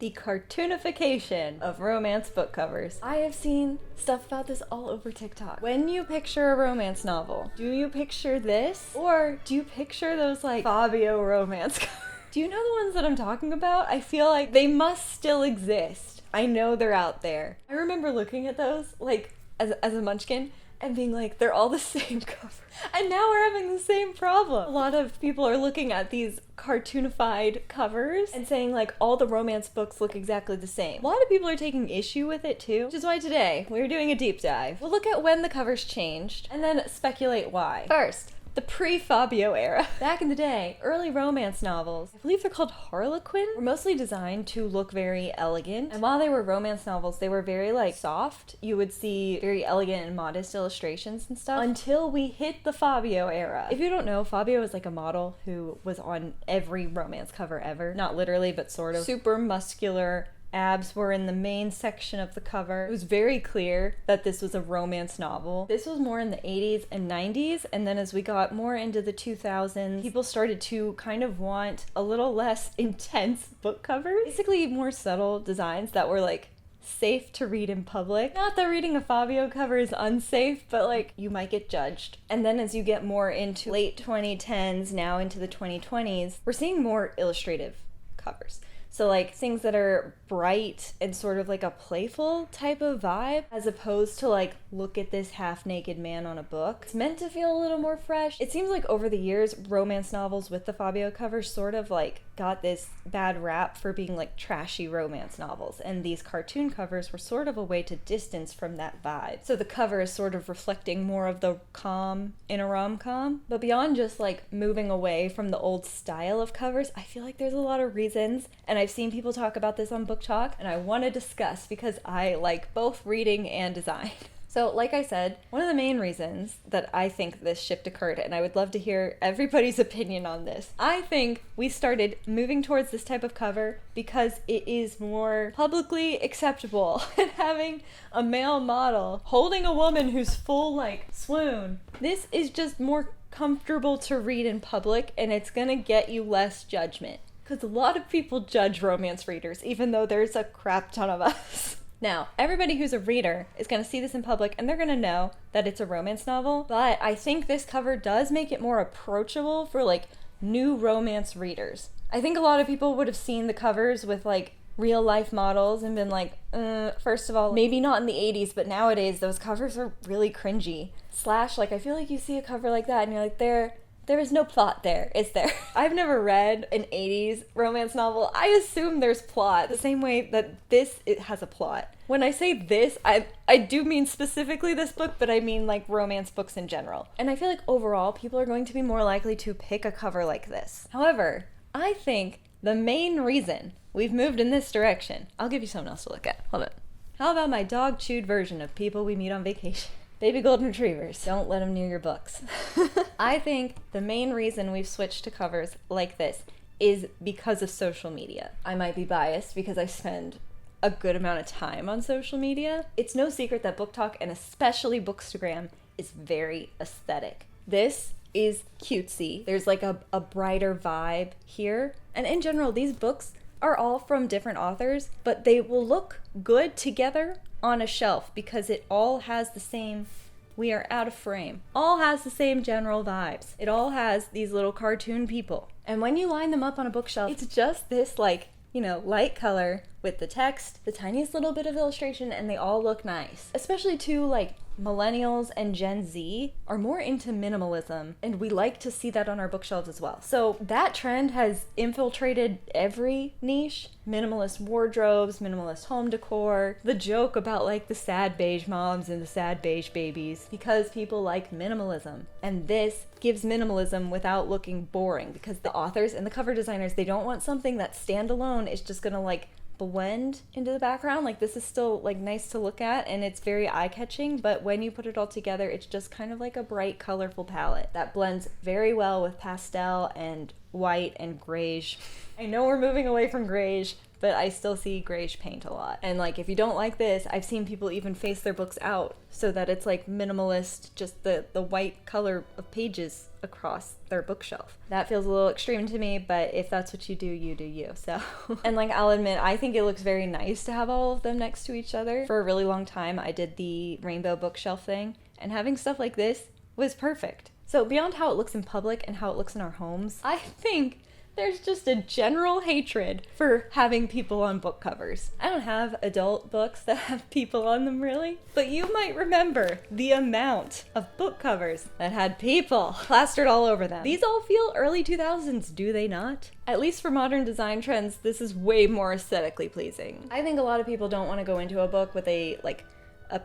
The cartoonification of romance book covers. I have seen stuff about this all over TikTok. When you picture a romance novel, do you picture this? Or do you picture those like Fabio romance covers? Do you know the ones that I'm talking about? I feel like they must still exist. I know they're out there. I remember looking at those like as a munchkin and being like, they're all the same cover. And now we're having the same problem. A lot of people are looking at these cartoonified covers and saying like all the romance books look exactly the same. A lot of people are taking issue with it too, which is why today we're doing a deep dive. We'll look at when the covers changed and then speculate why. First, the pre-Fabio era. Back in the day, early romance novels, I believe they're called Harlequin, were mostly designed to look very elegant. And while they were romance novels, they were very like soft. You would see very elegant and modest illustrations and stuff until we hit the Fabio era. If you don't know, Fabio is like a model who was on every romance cover ever. Not literally, but sort of. Super muscular. Abs were in the main section of the cover. It was very clear that this was a romance novel. This was more in the 80s and 90s, and then as we got more into the 2000s, people started to kind of want a little less intense book covers. Basically more subtle designs that were like safe to read in public. Not that reading a Fabio cover is unsafe, but like you might get judged. And then as you get more into late 2010s, now into the 2020s, we're seeing more illustrative covers. So like things that are bright and sort of like a playful type of vibe, as opposed to like, look at this half-naked man on a book. It's meant to feel a little more fresh. It seems like over the years, romance novels with the Fabio cover sort of like got this bad rap for being like trashy romance novels. And these cartoon covers were sort of a way to distance from that vibe. So the cover is sort of reflecting more of the calm in a rom-com. But beyond just like moving away from the old style of covers, I feel like there's a lot of reasons. And I've seen people talk about this on Book Talk, and I want to discuss because I like both reading and design. So like I said, one of the main reasons that I think this shift occurred, and I would love to hear everybody's opinion on this, I think we started moving towards this type of cover because it is more publicly acceptable. And having a male model holding a woman who's full like swoon, this is just more comfortable to read in public, and it's gonna get you less judgment. Because a lot of people judge romance readers, even though there's a crap ton of us. Now, everybody who's a reader is going to see this in public and they're going to know that it's a romance novel, but I think this cover does make it more approachable for like new romance readers. I think a lot of people would have seen the covers with like real life models and been like, first of all, maybe not in the 80s, but nowadays those covers are really cringy. Slash, like I feel like you see a cover like that and you're like, there is no plot there, is there? I've never read an 80s romance novel. I assume there's plot, the same way that it has a plot. When I say this, I do mean specifically this book, but I mean like romance books in general. And I feel like overall, people are going to be more likely to pick a cover like this. However, I think the main reason we've moved in this direction, I'll give you something else to look at. Hold on. How about my dog-chewed version of people we meet on vacation? Baby golden retrievers. Don't let them near your books. I think the main reason we've switched to covers like this is because of social media. I might be biased because I spend a good amount of time on social media. It's no secret that Book Talk, and especially Bookstagram, is very aesthetic. This is cutesy. There's like a brighter vibe here. And in general, these books are all from different authors, but they will look good together on a shelf because it all has the same, we are out of frame, all has the same general vibes. It all has these little cartoon people. And when you line them up on a bookshelf, it's just this like, you know, light color with the text, the tiniest little bit of illustration, and they all look nice. Especially too, like, millennials and Gen Z are more into minimalism, and we like to see that on our bookshelves as well. So that trend has infiltrated every niche. Minimalist wardrobes, minimalist home decor, the joke about like the sad beige moms and the sad beige babies, because people like minimalism. And this gives minimalism without looking boring, because the authors and the cover designers, they don't want something that standalone is just gonna like blend into the background. Like this is still like nice to look at and it's very eye-catching, but when you put it all together, it's just kind of like a bright, colorful palette that blends very well with pastel and white and grayish. I know we're moving away from grayish, but I still see grayish paint a lot. And like, if you don't like this, I've seen people even face their books out so that it's like minimalist, just the white color of pages across their bookshelf. That feels a little extreme to me, but if that's what you do, you do you. So, and like, I'll admit, I think it looks very nice to have all of them next to each other. For a really long time, I did the rainbow bookshelf thing, and having stuff like this was perfect. So beyond how it looks in public and how it looks in our homes, I think there's just a general hatred for having people on book covers. I don't have adult books that have people on them really, but you might remember the amount of book covers that had people plastered all over them. These all feel early 2000s, do they not? At least for modern design trends, this is way more aesthetically pleasing. I think a lot of people don't want to go into a book with a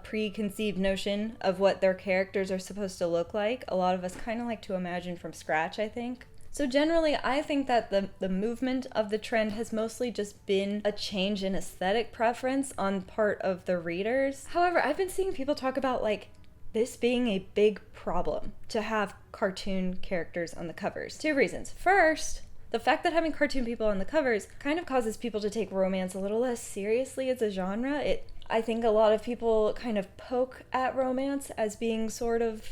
preconceived notion of what their characters are supposed to look like. A lot of us kind of like to imagine from scratch, I think. So generally, I think that the movement of the trend has mostly just been a change in aesthetic preference on part of the readers. However, I've been seeing people talk about like this being a big problem to have cartoon characters on the covers. 2 reasons. First, the fact that having cartoon people on the covers kind of causes people to take romance a little less seriously as a genre. I think a lot of people kind of poke at romance as being sort of,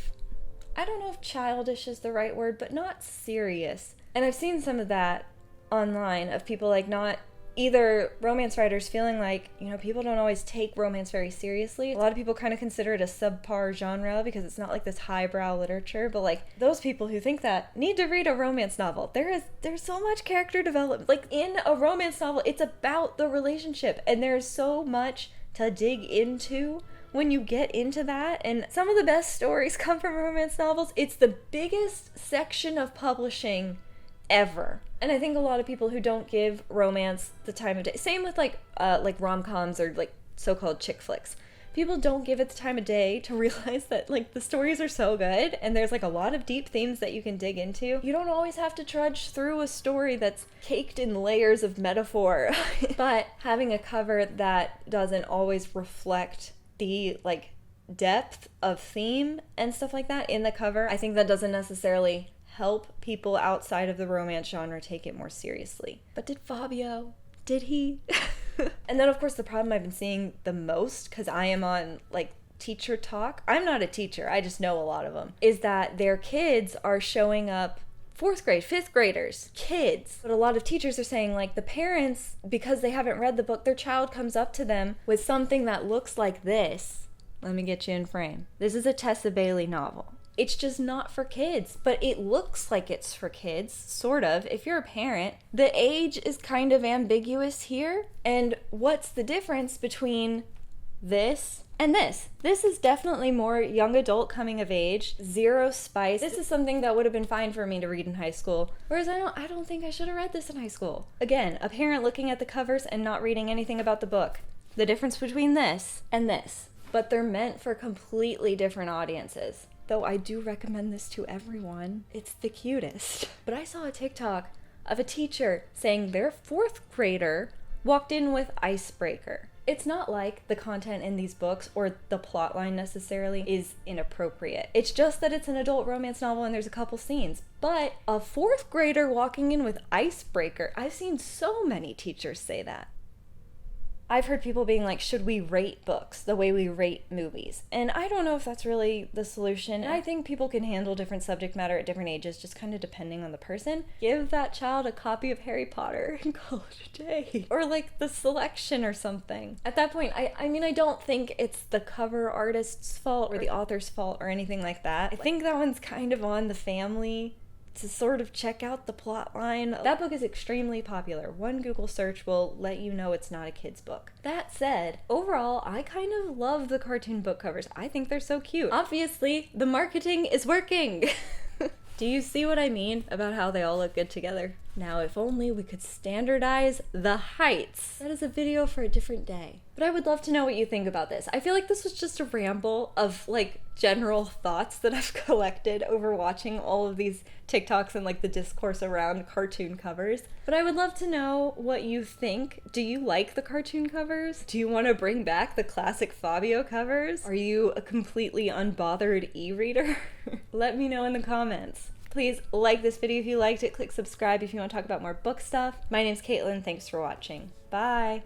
I don't know if childish is the right word, but not serious. And I've seen some of that online of people like not either romance writers feeling like, you know, people don't always take romance very seriously. A lot of people kind of consider it a subpar genre because it's not like this highbrow literature, but like those people who think that need to read a romance novel. There's so much character development. Like in a romance novel, it's about the relationship and there's so much to dig into when you get into that, and some of the best stories come from romance novels. It's the biggest section of publishing ever. And I think a lot of people who don't give romance the time of day, same with like rom-coms or like so-called chick flicks. People don't give it the time of day to realize that like the stories are so good and there's like a lot of deep themes that you can dig into. You don't always have to trudge through a story that's caked in layers of metaphor. But having a cover that doesn't always reflect the like depth of theme and stuff like that in the cover, I think that doesn't necessarily help people outside of the romance genre take it more seriously. But did Fabio? Did he? And then of course the problem I've been seeing the most, because I am on like teacher talk, I'm not a teacher, I just know a lot of them, is that their kids are showing up 4th grade, 5th graders, kids. But a lot of teachers are saying like the parents, because they haven't read the book, their child comes up to them with something that looks like this. Let me get you in frame. This is a Tessa Bailey novel. It's just not for kids, but it looks like it's for kids, sort of. If you're a parent, the age is kind of ambiguous here. And what's the difference between this and this? This is definitely more young adult coming of age, zero spice. This is something that would have been fine for me to read in high school, whereas I don't think I should have read this in high school. Again, a parent looking at the covers and not reading anything about the book. The difference between this and this. But they're meant for completely different audiences. Though I do recommend this to everyone. It's the cutest. But I saw a TikTok of a teacher saying their 4th grader walked in with icebreaker. It's not like the content in these books or the plotline necessarily is inappropriate. It's just that it's an adult romance novel and there's a couple scenes. But a 4th grader walking in with icebreaker, I've seen so many teachers say that. I've heard people being like, should we rate books the way we rate movies? And I don't know if that's really the solution. And I think people can handle different subject matter at different ages, just kind of depending on the person. Give that child a copy of Harry Potter and call it a day. Or like The Selection or something. At that point, I mean, I don't think it's the cover artist's fault or the author's fault or anything like that. I think that one's kind of on the family to sort of check out the plot line. That book is extremely popular. One Google search will let you know it's not a kid's book. That said, overall, I kind of love the cartoon book covers. I think they're so cute. Obviously, the marketing is working. Do you see what I mean about how they all look good together? Now, if only we could standardize the heights. That is a video for a different day. But I would love to know what you think about this. I feel like this was just a ramble of like general thoughts that I've collected over watching all of these TikToks and like the discourse around cartoon covers. But I would love to know what you think. Do you like the cartoon covers? Do you want to bring back the classic Fabio covers? Are you a completely unbothered e-reader? Let me know in the comments. Please like this video if you liked it. Click subscribe if you want to talk about more book stuff. My name's Caitlin. Thanks for watching. Bye.